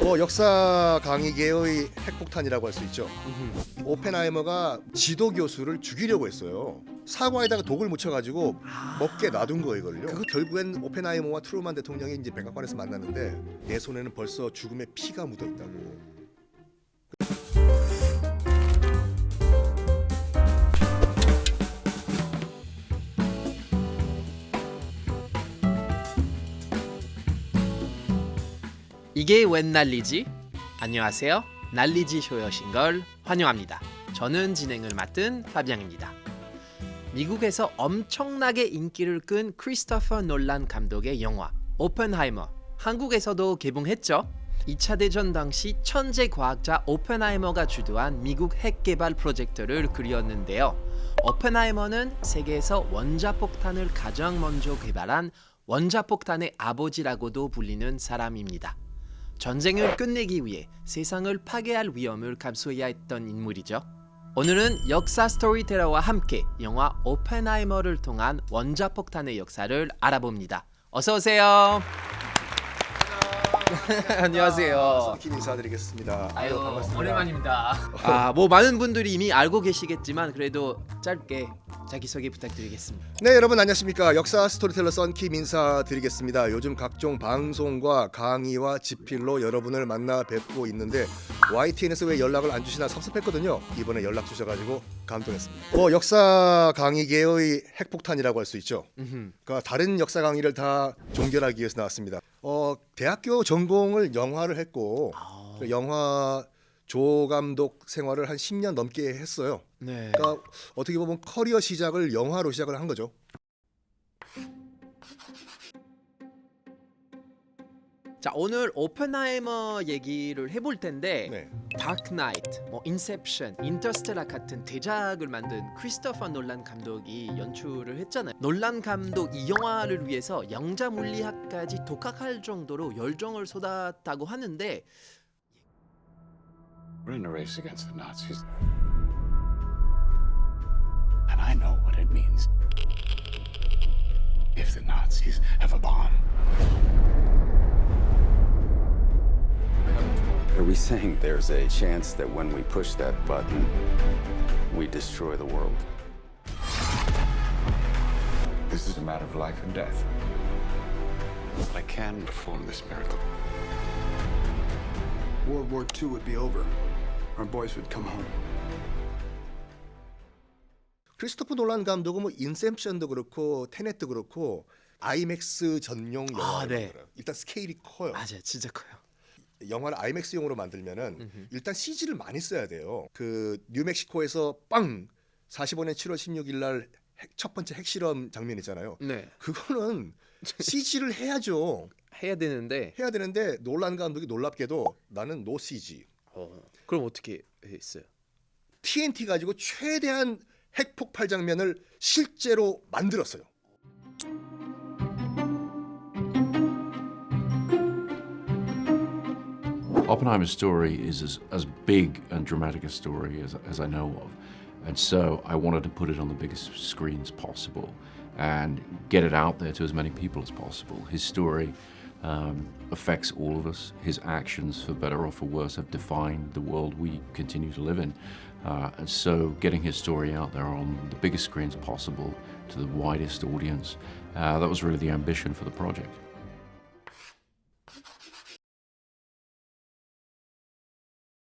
뭐 역사 강의계의 핵폭탄이라고 할 수 있죠. 오펜하이머가 지도 교수를 죽이려고 했어요. 사과에다가 독을 묻혀가지고 먹게 놔둔 거예요, 이걸요. 그거 결국엔 오펜하이머와 트루만 대통령이 이제 백악관에서 만났는데 내 손에는 벌써 죽음의 피가 묻어 있다고. 이게 웬 난리지? 안녕하세요. 난리지 쇼여신 걸 환영합니다. 저는 진행을 맡은 파비앙입니다. 미국에서 엄청나게 인기를 끈 크리스토퍼 놀란 감독의 영화 오펜하이머, 한국에서도 개봉했죠. 2차 대전 당시 천재 과학자 오펜하이머가 주도한 미국 핵 개발 프로젝트를 그렸는데요. 오펜하이머는 세계에서 원자폭탄을 가장 먼저 개발한 원자폭탄의 아버지라고도 불리는 사람입니다. 전쟁을 끝내기 위해 세상을 파괴할 위험을 감수해야 했던 인물이죠. 오늘은 역사 스토리텔러와 함께 영화 오펜하이머를 통한 원자폭탄의 역사를 알아봅니다. 어서 오세요. 안녕하세요. 썬킴 인사드리겠습니다. 아유, 반갑습니다. 오랜만입니다. 뭐 많은 분들이 이미 알고 계시겠지만 그래도 짧게 자기소개 부탁드리겠습니다. 네, 여러분 안녕하십니까. 역사 스토리텔러 썬킴 인사드리겠습니다. 요즘 각종 방송과 강의와 집필로 여러분을 만나 뵙고 있는데 YTN에서 왜 연락을 안 주시나 섭섭했거든요. 이번에 연락 주셔가지고 감동했습니다. 뭐 역사 강의계의 핵폭탄이라고 할 수 있죠. 그러니까 다른 역사 강의를 다 종결하기 위해서 나왔습니다. 대학교 전공을 영화를 했고 그 영화 조감독 생활을 한 10년 넘게 했어요. 네. 그러니까 어떻게 보면 커리어 시작을 영화로 시작을 한 거죠. 자, 오늘 오펜하이머 얘기를 해볼 텐데 네. 다크 나이트, 뭐 인셉션, 인터스텔라 같은 대작을 만든 크리스토퍼 놀란 감독이 연출을 했잖아요. 놀란 감독 이 영화를 위해서 양자 물리학까지 독학할 정도로 열정을 쏟았다고 하는데 We're in a race against the Nazis. And I know what it means if the Nazis have a bomb. Are we saying there's a chance that when we push that button, we destroy the world? This is a matter of life and death. I can perform this miracle. World War II would be over. Our boys would come home. 크리스토퍼 놀란 감독은 뭐 인셉션도 그렇고 테넷도 그렇고 아이맥스 전용 영화예요. 네. 일단 스케일이 커요. 맞아요, 진짜 커요. 영화를 아이맥스용으로 만들면은 일단 CG를 많이 써야 돼요. 그 뉴멕시코에서 빵 45년 7월 16일 날 첫 번째 핵실험 장면 있잖아요. 네, 그거는 CG를 해야죠. 해야 되는데 해야 되는데 놀란 감독이 놀랍게도 나는 노 CG. 그럼 어떻게 했어요? TNT 가지고 최대한 핵 폭발 장면을 실제로 만들었어요. Oppenheimer's story is as big and dramatic a story as I know of. And so I wanted to put it on the biggest screens possible and get it out there to as many people as possible. His story affects all of us. His actions, for better or for worse, have defined the world we continue to live in. And so getting his story out there on the biggest screens possible to the widest audience, that was really the ambition for the project.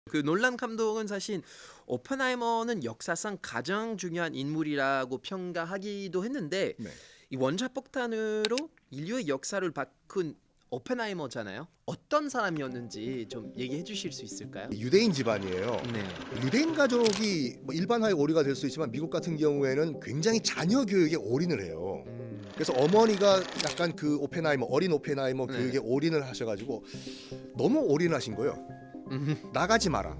그 놀란 감독은 사실 오펜하이머는 역사상 가장 중요한 인물이라고 평가하기도 했는데 네. 이 원자폭탄으로 인류의 역사를 바꾼 오펜하이머잖아요. 어떤 사람이었는지 좀 얘기해 주실 수 있을까요? 유대인 집안이에요. 네. 유대인 가족이 뭐 일반화의 오류가 될 수 있지만 미국 같은 경우에는 굉장히 자녀 교육에 올인을 해요. 그래서 어머니가 약간 그 오펜하이머 어린 오펜하이머 네. 교육에 올인을 하셔가지고 너무 올인하신 거예요. 나가지 마라.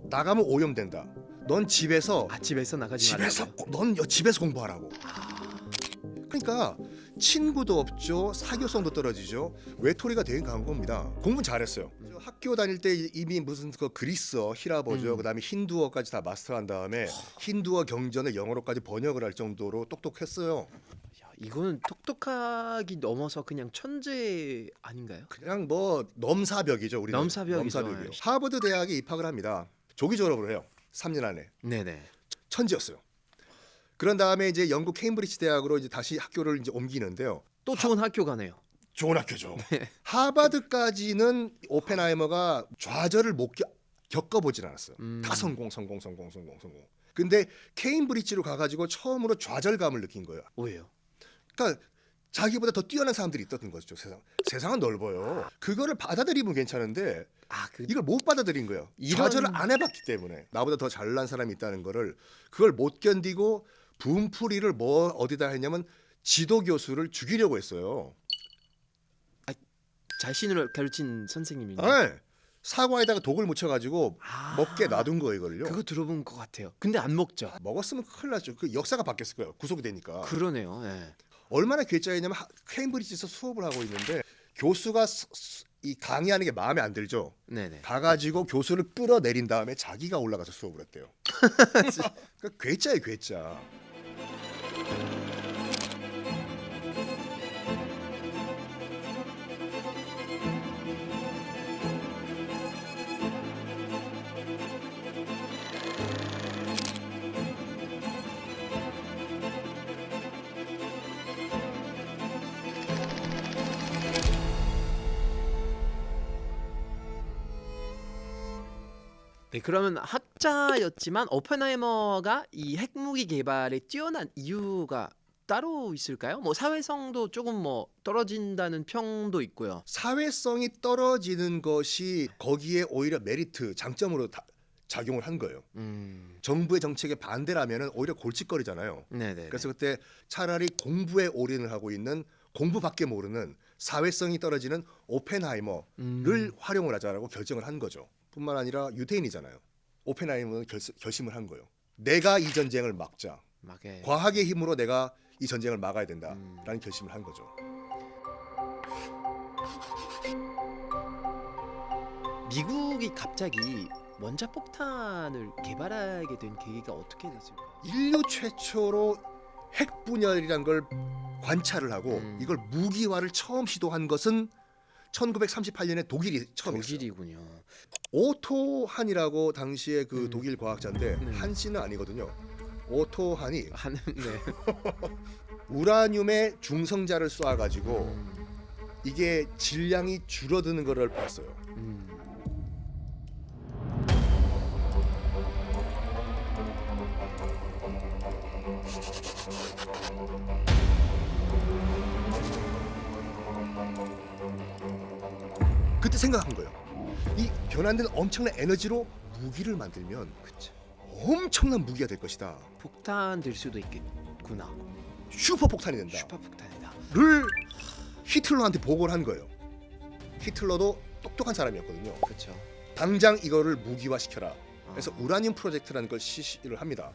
나가면 오염된다. 넌 집에서 집에서 나가지 집에서 말라고요. 넌 집에서 공부하라고. 그러니까 친구도 없죠. 사교성도 떨어지죠. 외톨이가 되게 간 겁니다. 공부는 잘했어요. 학교 다닐 때 이미 무슨 그 그리스어, 히라버죠. 그다음에 힌두어까지 다 마스터한 다음에 힌두어 경전을 영어로까지 번역을 할 정도로 똑똑했어요. 야, 이거는 똑똑하기 넘어서 그냥 천재 아닌가요? 그냥 뭐 넘사벽이죠. 우리는 넘사벽이죠. 넘사벽이요. 하버드 대학에 입학을 합니다. 조기 졸업을 해요. 3년 안에. 네네. 천재였어요. 그런 다음에 이제 영국 케임브리지 대학으로 이제 다시 학교를 이제 옮기는데요. 또 좋은 학교 가네요. 좋은 학교죠. 하버드까지는 오펜하이머가 좌절을 못 겪어보진 않았어요. 다 성공. 근데 케임브리지로 가가지고 처음으로 좌절감을 느낀 거예요. 왜요? 그러니까 자기보다 더 뛰어난 사람들이 있었던 거죠. 세상은 넓어요. 그거를 받아들이면 괜찮은데 이걸 못 받아들인 거예요. 좌절을 안 해봤기 때문에. 나보다 더 잘난 사람이 있다는 거를 그걸 못 견디고 분풀이를 뭐 어디다 했냐면 지도 교수를 죽이려고 했어요. 자신을 가르친 선생님인데. 네. 사과에다가 독을 묻혀가지고 먹게 놔둔 거예요, 이걸요. 그거 들어본 것 같아요. 근데 안 먹죠. 먹었으면 큰일 났죠. 그 역사가 바뀌었을 거예요. 구속이 되니까. 그러네요. 예. 얼마나 괴짜였냐면 케임브리지에서 수업을 하고 있는데 교수가 이 강의하는 게 마음에 안 들죠. 네네. 가가지고 교수를 끌어내린 다음에 자기가 올라가서 수업을 했대요. 그러니까 괴짜예요, 괴짜. 네, 그러면 학자였지만 오펜하이머가 이 핵무기 개발에 뛰어난 이유가 따로 있을까요? 뭐 사회성도 조금 뭐 떨어진다는 평도 있고요. 사회성이 떨어지는 것이 거기에 오히려 메리트, 장점으로 작용을 한 거예요. 정부의 정책에 반대라면은 오히려 골칫거리잖아요. 네네. 그래서 그때 차라리 공부에 올인을 하고 있는 공부밖에 모르는 사회성이 떨어지는 오펜하이머를 활용을 하자라고 결정을 한 거죠. 뿐만 아니라 유대인이잖아요. 오펜하이머는 결심을 한 거예요. 내가 이 전쟁을 막자. 막에 과학의 힘으로 내가 이 전쟁을 막아야 된다라는 결심을 한 거죠. 미국이 갑자기 원자폭탄을 개발하게 된 계기가 어떻게 됐을까요? 인류 최초로 핵 분열이란 걸 관찰을 하고 이걸 무기화를 처음 시도한 것은 1938년에 독일이 처음이었어요. 독일이군요. 오토 한이라고 당시에 그 독일 과학자인데 한 씨는 아니거든요. 오토 한이 하는 네. 우라늄의 중성자를 쏴가지고 이게 질량이 줄어드는 것을 봤어요. 그때 생각한 거예요. 이 변환된 엄청난 에너지로 무기를 만들면 엄청난 무기가 될 것이다. 폭탄 될 수도 있겠구나. 슈퍼 폭탄이 된다. 슈퍼 폭탄이다. 를 히틀러한테 보고를 한 거예요. 히틀러도 똑똑한 사람이었거든요. 그렇죠. 당장 이거를 무기화 시켜라. 그래서 우라늄 프로젝트라는 걸 실시를 합니다.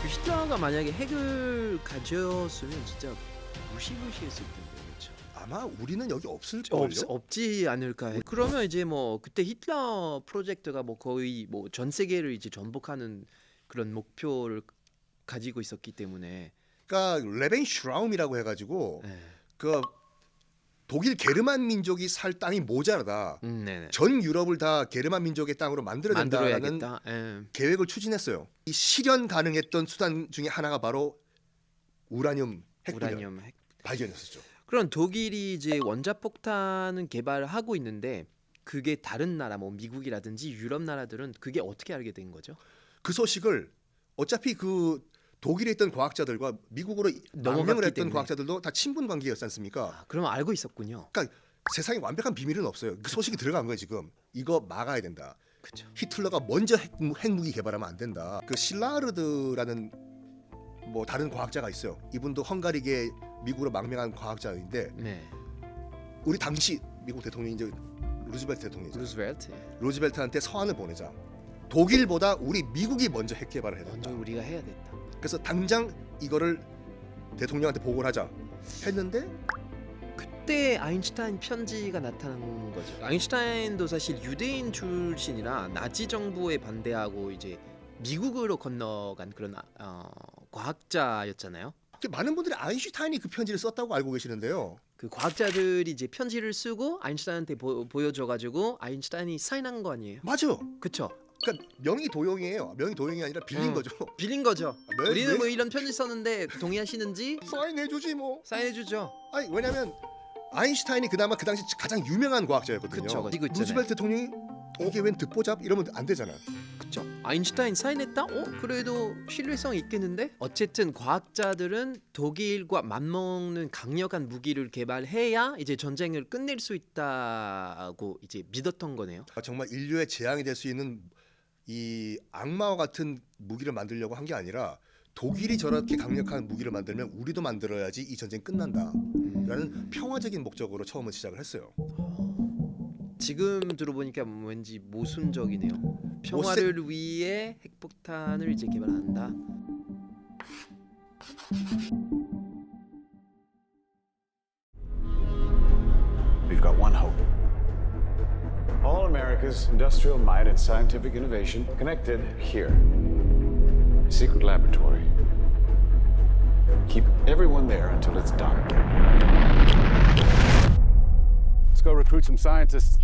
히틀러가 만약에 핵을 가졌으면 진짜 무시무시했을 텐데 그렇죠. 아마 우리는 여기 없을 걸요. 없지 않을까. 그러면 이제 뭐 그때 히틀러 프로젝트가 뭐 거의 뭐 전 세계를 이제 전복하는 그런 목표를 가지고 있었기 때문에. 그러니까 레벤슈라움이라고 해가지고 네. 그 독일 게르만 민족이 살 땅이 모자라다. 네네. 전 유럽을 다 게르만 민족의 땅으로 만들어야 된다는 만들어야겠다. 예. 계획을 추진했어요. 이 실현 가능했던 수단 중에 하나가 바로 우라늄 핵분열 우라늄 핵. 발견했었죠. 그럼 독일이 이제 원자폭탄은 개발하고 있는데 그게 다른 나라 뭐 미국이라든지 유럽 나라들은 그게 어떻게 알게 된 거죠? 그 소식을 어차피 그 독일에 있던 과학자들과 미국으로 넘어갔기 망명을 했던 때문에. 과학자들도 다 친분 관계였지 않습니까? 그러면 알고 있었군요. 그러니까 세상에 완벽한 비밀은 없어요. 그 소식이 들어간 거예요 지금. 이거 막아야 된다. 그렇죠. 히틀러가 먼저 핵무기 개발하면 안 된다. 그 실라르드라는 뭐 다른 과학자가 있어요. 이분도 헝가리계 미국으로 망명한 과학자인데 네. 우리 당시 미국 대통령이 이제 루즈벨트 대통령이죠. 루즈벨트. 루즈벨트한테 서한을 보내자. 독일보다 우리 미국이 먼저 핵 개발을 해야 먼저 된다. 우리가 해야 됐다. 그래서 당장 이거를 대통령한테 보고를 하자 했는데 그때 아인슈타인 편지가 나타난 거죠. 아인슈타인도 사실 유대인 출신이라 나치 정부에 반대하고 이제 미국으로 건너간 그런 과학자였잖아요. 많은 분들이 아인슈타인이 그 편지를 썼다고 알고 계시는데요. 그 과학자들이 이제 편지를 쓰고 아인슈타인한테 보여줘가지고 아인슈타인이 사인한 거 아니에요? 맞아. 그쵸? 그러니까 명의 도용이에요. 명의 도용이 아니라 빌린 거죠. 빌린 거죠. 네, 우리는 네. 뭐 이런 편지 썼는데 동의하시는지 사인해주지 뭐. 사인해주죠. 아니 왜냐면 아인슈타인이 그나마 그 당시 가장 유명한 과학자였거든요. 그쵸, 이거 있잖아요. 루즈벨트 대통령이 이게 웬 듣보잡 이러면 안 되잖아. 그쵸? 아인슈타인 사인했다? 그래도 신뢰성이 있겠는데? 어쨌든 과학자들은 독일과 맞먹는 강력한 무기를 개발해야 이제 전쟁을 끝낼 수 있다고 이제 믿었던 거네요. 정말 인류의 재앙이 될 수 있는 이 악마와 같은 무기를 만들려고 한 게 아니라 독일이 저렇게 강력한 무기를 만들면 우리도 만들어야지 이 전쟁 끝난다라는 평화적인 목적으로 처음은 시작을 했어요. 지금 들어보니까 왠지 모순적이네요. 평화를 위해 핵폭탄을 이제 개발한다. We've got one hope. All America's industrial might and scientific innovation connected here. A secret laboratory. Keep everyone there until it's done. Let's go recruit some scientists.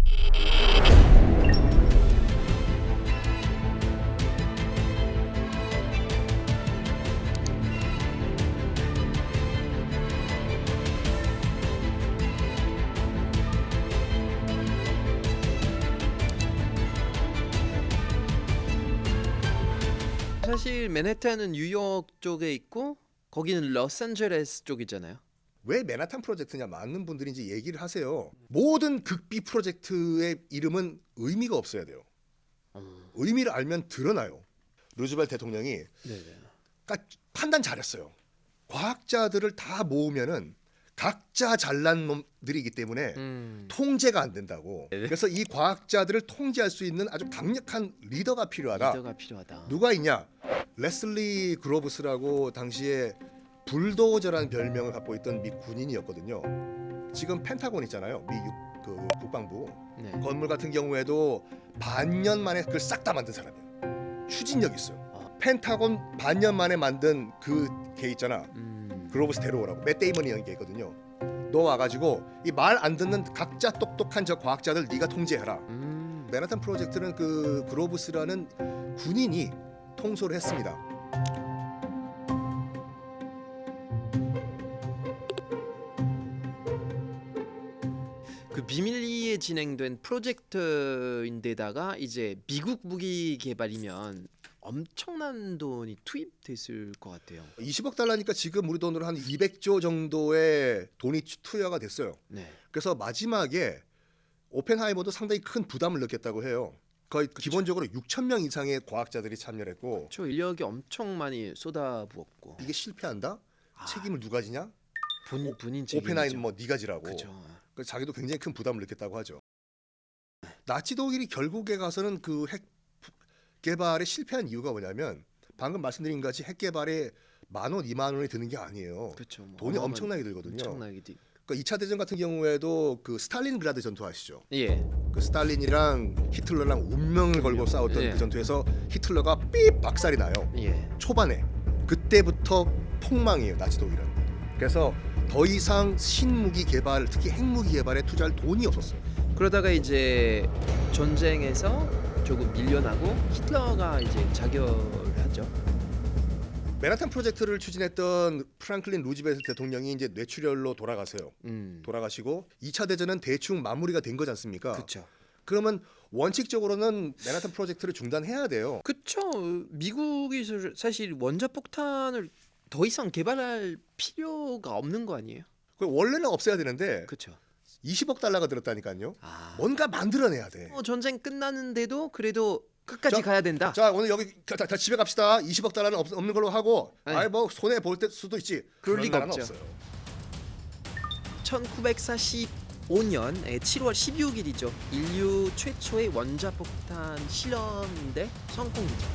사실 맨해튼은 뉴욕 쪽에 있고 거기는 로스앤젤레스 쪽이잖아요. 왜 맨하탄 프로젝트냐 많은 분들이 이제 얘기를 하세요. 모든 극비 프로젝트의 이름은 의미가 없어야 돼요. 의미를 알면 드러나요. 루즈벨트 대통령이 그러니까 판단 잘했어요. 과학자들을 다 모으면은 각자 잘난 놈들이기 때문에 통제가 안 된다고. 그래서 이 과학자들을 통제할 수 있는 아주 강력한 리더가 필요하다. 리더가 필요하다. 누가 있냐? 레슬리 그로브스라고 당시에 불도저라는 별명을 갖고 있던 미 군인이었거든요. 지금 펜타곤 있잖아요. 미 국방부 네. 건물 같은 경우에도 반년 만에 그걸 싹 다 만든 사람이에요. 추진력 있어요. 펜타곤 반년 만에 만든 그 걔 있잖아. 그로브스 데려오라고. 맷 데이먼이 연기했거든요. 너 와가지고 이 말 안 듣는 각자 똑똑한 저 과학자들 네가 통제해라. 맨하탄 프로젝트는 그 그로브스라는 군인이 통솔을 했습니다. 그 비밀리에 진행된 프로젝트인데다가 이제 미국 무기 개발이면 엄청난 돈이 투입됐을 것 같아요. 20억 달러니까 지금 우리 돈으로 한 200조 정도의 돈이 투여가 됐어요. 네. 그래서 마지막에 오펜하이머도 상당히 큰 부담을 느꼈다고 해요. 거의 기본적으로 6천 명 이상의 과학자들이 참여를 했고 저 인력이 엄청 많이 쏟아부었고 이게 실패한다? 책임을 누가 지냐? 본인 책임이죠. 오펜하이머 네가 지라고. 그죠. 그래서 자기도 굉장히 큰 부담을 느꼈다고 하죠. 나치 독일이 결국에 가서는 그 핵 개발에 실패한 이유가 뭐냐면 방금 말씀드린 같이 핵 개발에 10,000원, 20,000원이 드는 게 아니에요. 그렇죠. 뭐 돈이 엄청나게 들거든요. 엄청나게 그러니까 2차 대전 같은 경우에도 그 스탈린그라드 전투 아시죠? 예. 그 스탈린이랑 히틀러랑 운명을 걸고 싸웠던 예. 그 전투에서 히틀러가 삐 박살이 나요. 예. 초반에 그때부터 폭망이에요. 나치 독일은. 그래서 더 이상 신무기 개발, 특히 핵무기 개발에 투자할 돈이 없었어요. 그러다가 이제 전쟁에서 조금 밀려나고 히틀러가 이제 자결을 하죠. 맨하탄 프로젝트를 추진했던 프랑클린 루즈벨트 대통령이 이제 뇌출혈로 돌아가세요. 돌아가시고 2차 대전은 대충 마무리가 된 거지 않습니까? 그렇죠. 그러면 원칙적으로는 맨하탄 프로젝트를 중단해야 돼요. 그렇죠. 미국이 사실 원자폭탄을 더 이상 개발할 필요가 없는 거 아니에요? 원래는 없애야 되는데 그렇죠. 20억 달러가 들었다니까요. 아. 뭔가 만들어내야 돼. 전쟁 끝나는데도 그래도 끝까지 자, 가야 된다. 자 오늘 여기 다 집에 갑시다. 20억 달러는 없는 걸로 하고 아니. 아이 뭐 손해 볼 수도 있지. 그럴 그런 리가 나라는 없죠. 없어요. 1945년 7월 16일이죠. 인류 최초의 원자폭탄 실험인데 성공이죠.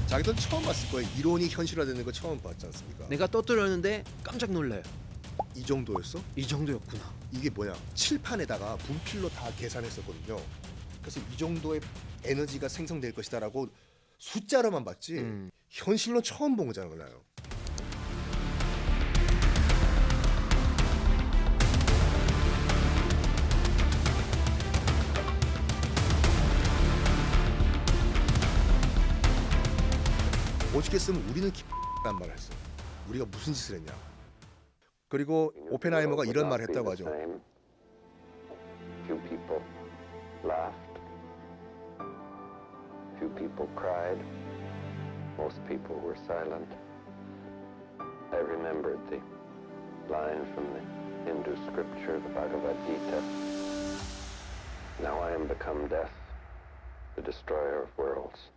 자기들은 처음 봤을 거예요. 이론이 현실화되는 거 처음 봤지 않습니까? 내가 떠들었는데 깜짝 놀라요. 이 정도였어? 이 정도였구나. 이게 뭐냐? 칠판에다가 분필로 다 계산했었거든요. 그래서 이 정도의 에너지가 생성될 것이다라고 숫자로만 봤지 현실로 처음 본 거잖아요. 오죽했으면 우리는 란 말을 했어. 우리가 무슨 짓을 했냐. 그리고 오펜하이머가 이런 말을 했다고 하죠. Few people laughed. Few people cried. Most people were silent. I remembered the line from the Hindu scripture, the Bhagavad Gita. Now I am become death, the destroyer of worlds.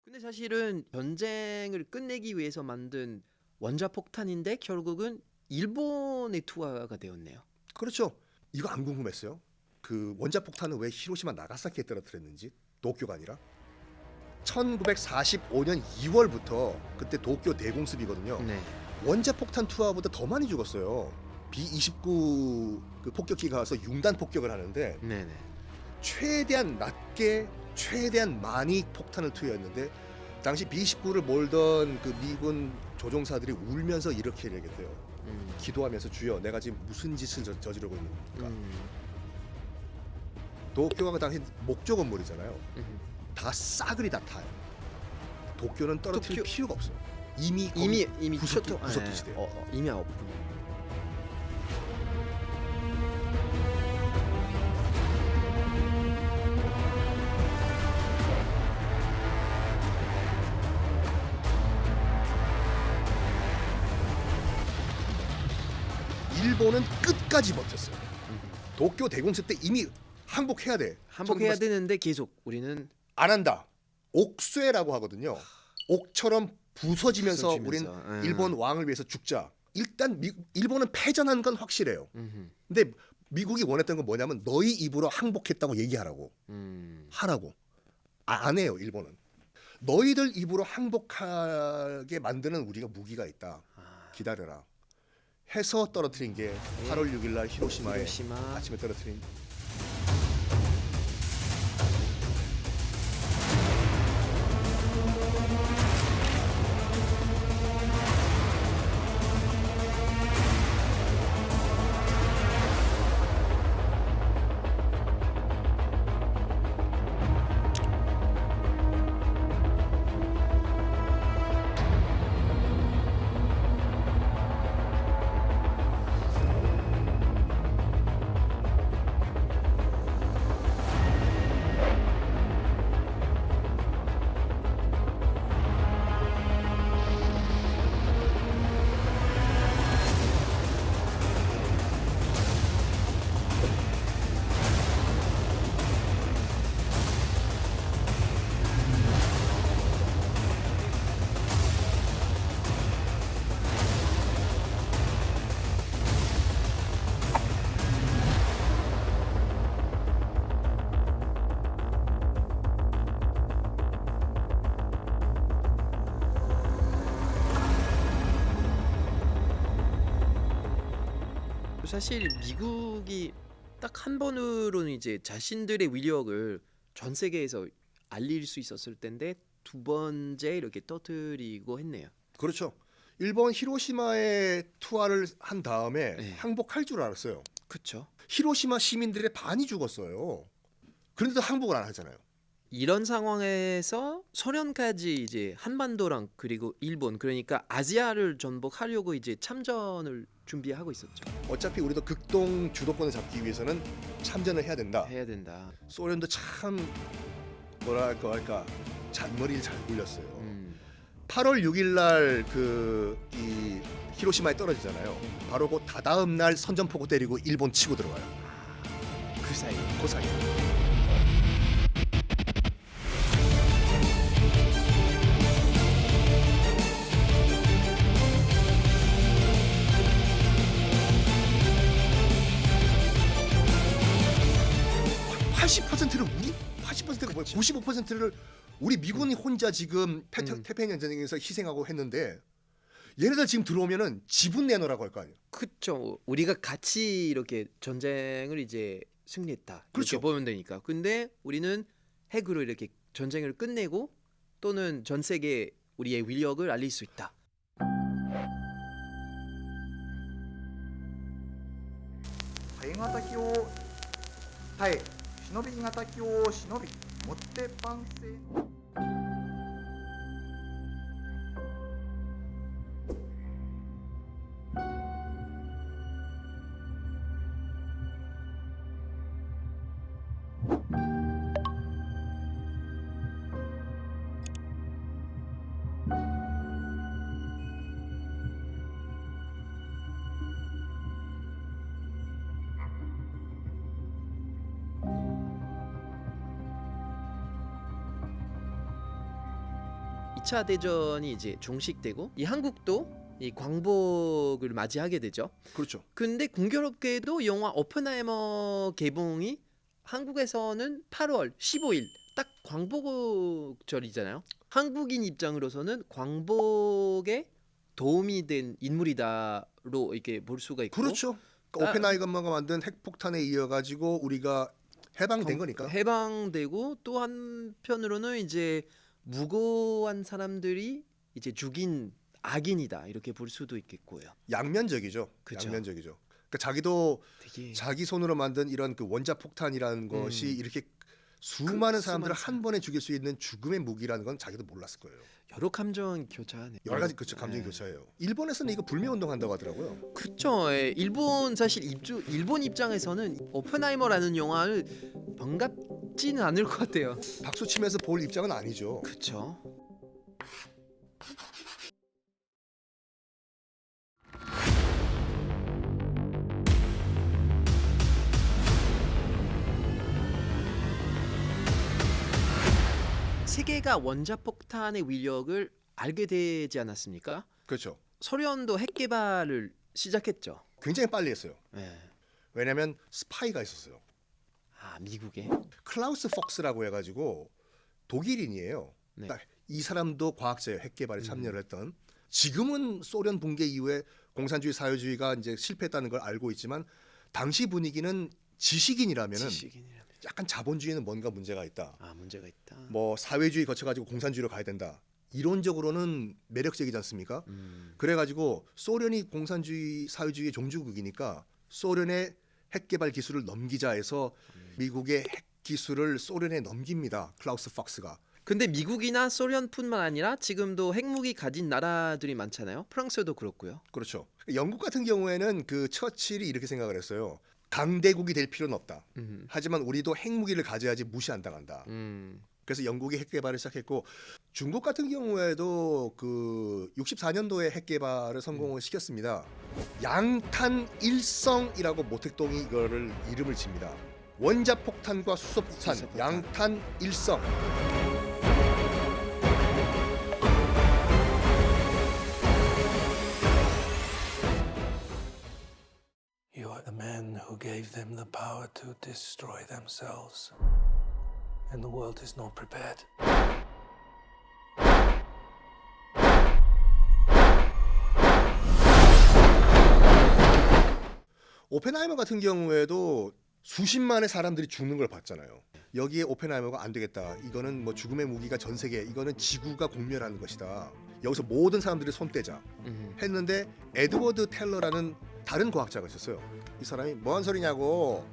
근데 사실은 전쟁을 끝내기 위해서 만든 원자폭탄인데 결국은 일본의 투하가 되었네요. 그렇죠. 이거 안 궁금했어요? 그 원자폭탄은 왜 히로시마 나가사키에 떨어뜨렸는지? 도쿄가 아니라 1945년 2월부터 그때 도쿄 대공습이거든요. 네. 원자폭탄 투하보다 더 많이 죽었어요. B-29 그 폭격기가 와서 융단 폭격을 하는데 네네. 최대한 낮게 최대한 많이 폭탄을 투여했는데 당시 B-29를 몰던 그 미군 조종사들이 울면서 이렇게 얘기했대요. 기도하면서 주여 내가 지금 무슨 짓을 저지르고 있는 겁니까? 도쿄가 그 당시 목조 건물이잖아요. 다 싸그리 다 타요. 도쿄는 떨어뜨릴 도쿄- 필요가 없어요. 이미 구석기 시대. 이미 없군요. 일본은 끝까지 버텼어요. 도쿄 대공습 때 이미 항복해야 돼. 항복해야 되는데 계속 우리는 안 한다. 옥쇠라고 하거든요. 옥처럼 부서지면서 부서지면서, 우린 일본 왕을 위해서 죽자. 일단 일본은 패전한 건 확실해요. 음흠. 근데 미국이 원했던 건 뭐냐면 너희 입으로 항복했다고 얘기하라고. 하라고. 안 해요, 일본은. 너희들 입으로 항복하게 만드는 우리가 무기가 있다. 기다려라. 해서 떨어뜨린 게 8월 6일 날 히로시마에 히로시마. 아침에 떨어뜨린 사실 미국이 딱 한 번으로는 이제 자신들의 위력을 전 세계에서 알릴 수 있었을 텐데 두 번째 이렇게 터뜨리고 했네요. 그렇죠. 일본 히로시마에 투하를 한 다음에 네. 항복할 줄 알았어요. 그렇죠. 히로시마 시민들의 반이 죽었어요. 그런데도 항복을 안 하잖아요. 이런 상황에서 소련까지 이제 한반도랑 그리고 일본 그러니까 아시아를 전복하려고 이제 참전을 준비하고 있었죠. 어차피 우리도 극동 주도권을 잡기 위해서는 참전을 해야 된다. 해야 된다. 소련도 참 뭐랄까 잔머리를 잘 굴렸어요. 8월 6일 날 그 이 히로시마에 떨어지잖아요. 바로 그 다다음 날 선전포고 때리고 일본 치고 들어와요. 그 사이. 그 사이. 80%를 우리 80%가 뭐야? 95%를 우리 미군이 혼자 지금 태평양 전쟁에서 희생하고 했는데 얘네들 지금 들어오면은 지분 내놓으라고 할 거 아니에요. 그쵸. 우리가 같이 이렇게 전쟁을 이제 승리했다. 그렇죠. 이렇게 보면 되니까. 근데 우리는 핵으로 이렇게 전쟁을 끝내고 또는 전 세계 우리의 위력을 알릴 수 있다. 耐え難きを耐え忍び難きを忍びもって万世 2차 대전이 이제 종식되고 이 한국도 이 광복을 맞이하게 되죠. 그렇죠. 근데 공교롭게도 영화 오펜하이머 개봉이 한국에서는 8월 15일 딱 광복절이잖아요. 한국인 입장으로서는 광복에 도움이 된 인물이다로 이렇게 볼 수가 있고 그렇죠. 그러니까 오펜하이머가 만든 핵폭탄에 이어가지고 우리가 해방된 거니까. 해방되고 또 한편으로는 이제 무고한 사람들이 이제 죽인 악인이다 이렇게 볼 수도 있겠고요. 양면적이죠. 그쵸. 양면적이죠. 그러니까 자기도 되게 자기 손으로 만든 이런 그 원자 폭탄이라는 것이 이렇게 수많은 사람들을 한 번에 죽일 수 있는 죽음의 무기라는 건 자기도 몰랐을 거예요. 여러 감정 교차하네. 여러 가지 그렇죠. 감정 교차예요. 일본에서는 이거 불매 운동한다고 하더라고요. 그렇죠. 예, 일본 사실 일본 입장에서는 오펜하이머라는 영화를 반갑지는 않을 것 같아요. 박수 치면서 볼 입장은 아니죠. 그렇죠. 세계가 원자폭탄의 위력을 알게 되지 않았습니까? 그렇죠. 소련도 핵 개발을 시작했죠. 굉장히 빨리 했어요. 예. 왜냐하면 스파이가 있었어요. 아 미국에. 클라우스 폭스라고 해가지고 독일인이에요. 네. 딱 이 사람도 과학자예요. 핵 개발에 참여를 했던. 지금은 소련 붕괴 이후에 공산주의 사회주의가 이제 실패했다는 걸 알고 있지만 당시 분위기는 지식인이라면은 지식인이라면. 약간 자본주의는 뭔가 문제가 있다. 아 문제가 있다. 뭐 사회주의 거쳐가지고 공산주의로 가야 된다. 이론적으로는 매력적이지 않습니까? 그래가지고 소련이 공산주의 사회주의의 종주국이니까 소련의 핵 개발 기술을 넘기자 해서 미국의 핵 기술을 소련에 넘깁니다. 클라우스 폭스가. 근데 미국이나 소련뿐만 아니라 지금도 핵무기 가진 나라들이 많잖아요. 프랑스도 그렇고요. 그렇죠. 영국 같은 경우에는 그 처칠이 이렇게 생각을 했어요. 강대국이 될 필요는 없다. 하지만 우리도 핵무기를 가져야지 무시 안 당한다. 그래서 영국이 핵 개발을 시작했고 중국 같은 경우에도 그 64년도에 핵 개발을 성공을 시켰습니다. 양탄 일성이라고 모택동이 이거를 이름을 칩니다. 원자 폭탄과 수소 폭탄, 양탄 일성. You are the man who gave them the power to destroy themselves. And the world is not prepared. 오펜하이머 같은 경우에도 수십만의 사람들이 죽는 걸 봤잖아요. 여기에 오펜하이머가 안 되겠다. 이거는 뭐 죽음의 무기가 전 세계, 이거는 지구가 공멸하는 것이다. 여기서 모든 사람들이 손 떼자 했는데 에드워드 텔러라는 다른 과학자가 있었어요. 이 사람이 뭐한 소리냐고.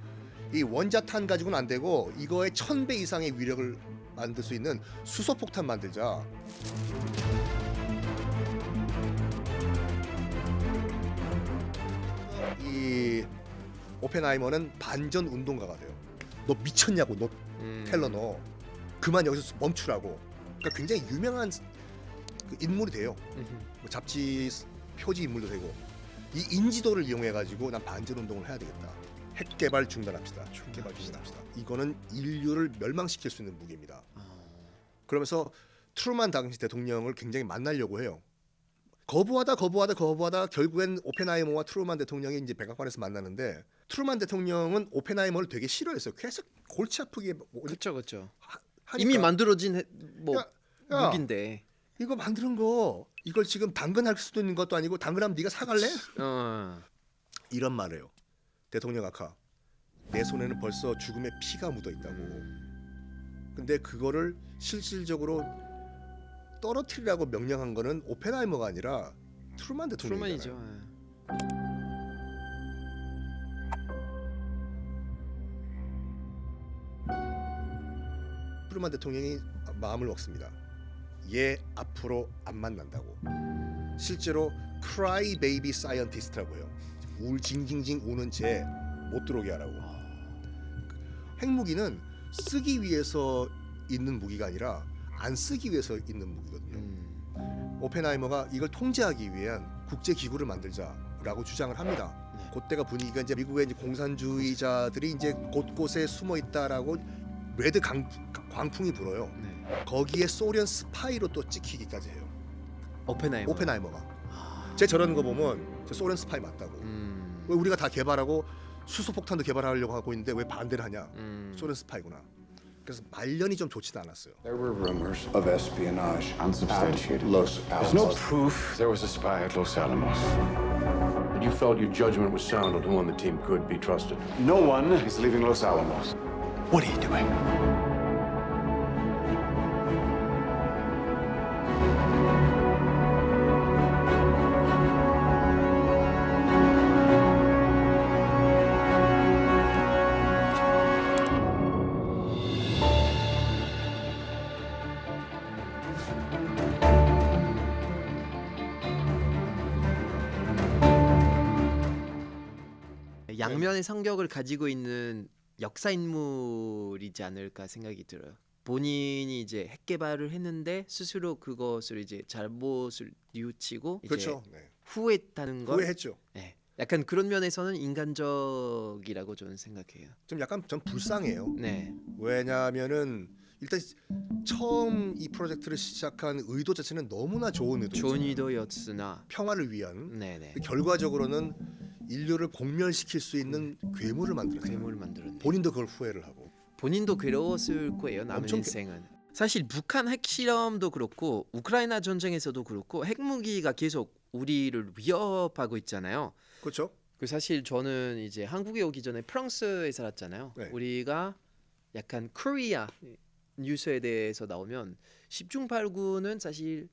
이 원자탄 가지고는 안 되고 이거의 1000배 이상의 위력을 만들 수 있는 수소폭탄 만들자. 이 오펜하이머는 반전 운동가가 돼요. 너 미쳤냐고, 너 텔러 너 그만 여기서 멈추라고. 그러니까 굉장히 유명한 그 인물이 돼요. 뭐 잡지 표지 인물도 되고. 이 인지도를 이용해 가지고 난 반전 운동을 해야 되겠다. 핵 개발 중단합시다. 핵 개발 중단합시다. 이거는 인류를 멸망시킬 수 있는 무기입니다. 그러면서 트루만 당시 대통령을 굉장히 만나려고 해요. 거부하다 결국엔 오펜하이머와 트루만 대통령이 이제 백악관에서 만나는데 트루만 대통령은 오펜하이머를 되게 싫어했어요. 계속 골치 아프게 그렇죠. 하니까. 이미 만들어진 뭐 야, 무기인데. 이거 만드는 거 이걸 지금 당근할 수도 있는 것도 아니고 당근하면 네가 사갈래? 이런 말해요. 대통령 아카 내 손에는 벌써 죽음의 피가 묻어 있다고. 근데 그거를 실질적으로 떨어뜨리라고 명령한 거는 오펜하이머가 아니라 트루만 대통령이잖아요. 트루만이죠. 트루만 대통령이 마음을 먹습니다. 얘 앞으로 안 만난다고. 실제로 크라이 베이비 사이언티스트라고 해요. 징징징 우는 쟤 못 들어오게 하라고. 핵무기는 쓰기 위해서 있는 무기가 아니라 안 쓰기 위해서 있는 무기거든요. 오펜하이머가 이걸 통제하기 위한 국제 기구를 만들자라고 주장을 합니다. 그때가 분위기가 이제 미국의 이제 공산주의자들이 이제 곳곳에 숨어 있다라고 레드 광풍이 불어요. 거기에 소련 스파이로 또 찍히기까지 해요. 오펜하이머가. 쟤 저러는 거 보면 저 소련 스파이 맞다고. 왜 우리가 다 개발하고 수소폭탄도 개발하려고 하고 있는데 왜 반대를 하냐? 소련 스파이구나. 그래서 말년이 좀 좋지도 않았어요. There were rumors of espionage Unsubstantiated. at Los There's no Alamos. proof there was a spy at Los Alamos. But you felt your judgment was sound on who on the team could be trusted. No one is leaving Los Alamos. What are you doing? 양면의 성격을 가지고 있는 역사 인물이지 않을까 생각이 들어요. 본인이 이제 핵 개발을 했는데 스스로 그것을 이제 잘못을 뉘우치고 이제 그렇죠. 네. 후회했다는 걸. 후회했죠. 네. 약간 그런 면에서는 인간적이라고 저는 생각해요. 좀 약간 좀 불쌍해요. 네. 왜냐하면은 일단 처음 이 프로젝트를 시작한 의도 자체는 너무나 좋은 의도. 좋은 의도였으나 평화를 위한. 네네. 결과적으로는 인류를 공멸시킬 수 있는 괴물을 만들었어요. 괴물을 만들었네. 본인도 그걸 후회를 하고. 본인도 괴로웠을 거예요. 남은 엄청 인생은. 사실 북한 핵 실험도 그렇고 우크라이나 전쟁에서도 그렇고 핵무기가 계속 우리를 위협하고 있잖아요. 그렇죠. 그 사실 저는 이제 한국에 오기 전에 프랑스에 살았잖아요. 네. 우리가 약간 코리아 뉴스에 대해서 나오면 10중 8구는 사실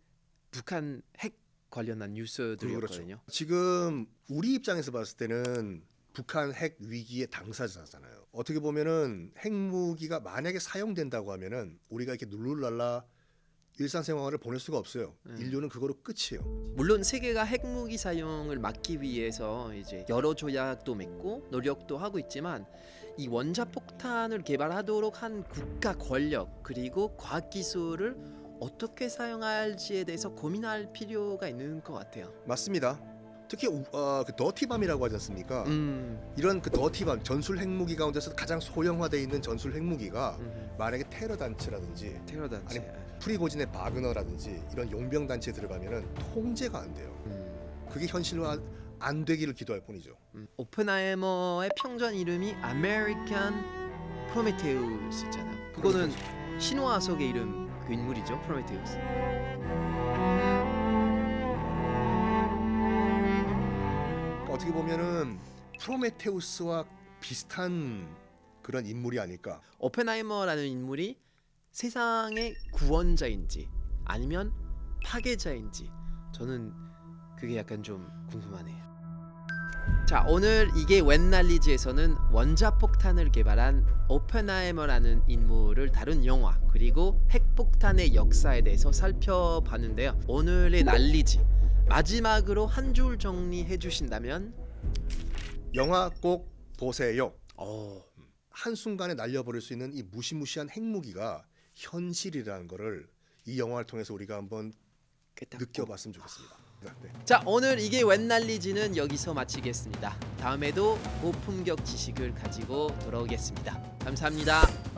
북한 핵 관련한 뉴스들이었거든요. 그렇죠. 지금 우리 입장에서 봤을 때는 북한 핵 위기의 당사자잖아요. 어떻게 보면은 핵무기가 만약에 사용된다고 하면은 우리가 이렇게 룰루랄라 일상생활을 보낼 수가 없어요. 인류는 그거로 끝이에요. 물론 세계가 핵무기 사용을 막기 위해서 이제 여러 조약도 맺고 노력도 하고 있지만 이 원자폭탄을 개발하도록 한 국가 권력 그리고 과학 기술을 어떻게 사용할지에 대해서 고민할 필요가 있는 것 같아요. 맞습니다. 특히 그 더티밤이라고 하지 않습니까? 이런 그 더티밤 전술 핵무기 가운데서 가장 소형화되어 있는 전술 핵무기가 만약에 테러 단체라든지 테러 단체. 아니 프리고진의 바그너라든지 이런 용병 단체에 들어가면은 통제가 안 돼요. 그게 현실화 안 되기를 기도할 뿐이죠. 오펜하이머의 평전 이름이 아메리칸 프로메테우스 있잖아요. 그거는 신화 속의 이름 그 인물이죠. 프로메테우스. 어떻게 보면은 프로메테우스와 비슷한 그런 인물이 아닐까. 오펜하이머라는 인물이 세상의 구원자인지 아니면 파괴자인지 저는 그게 약간 좀 궁금하네요. 자, 오늘 이게 웬 난리지에서는 원자폭탄을 개발한 오펜하이머라는 인물을 다룬 영화 그리고 핵폭탄의 역사에 대해서 살펴봤는데요. 오늘의 난리지 마지막으로 한 줄 정리해 주신다면? 영화 꼭 보세요. 한순간에 날려버릴 수 있는 이 무시무시한 핵무기가 현실이라는 거를 이 영화를 통해서 우리가 한번 느껴봤으면 좋겠습니다. 네. 자, 오늘 이게 웬 난리지는 여기서 마치겠습니다. 다음에도 고품격 지식을 가지고 돌아오겠습니다. 감사합니다.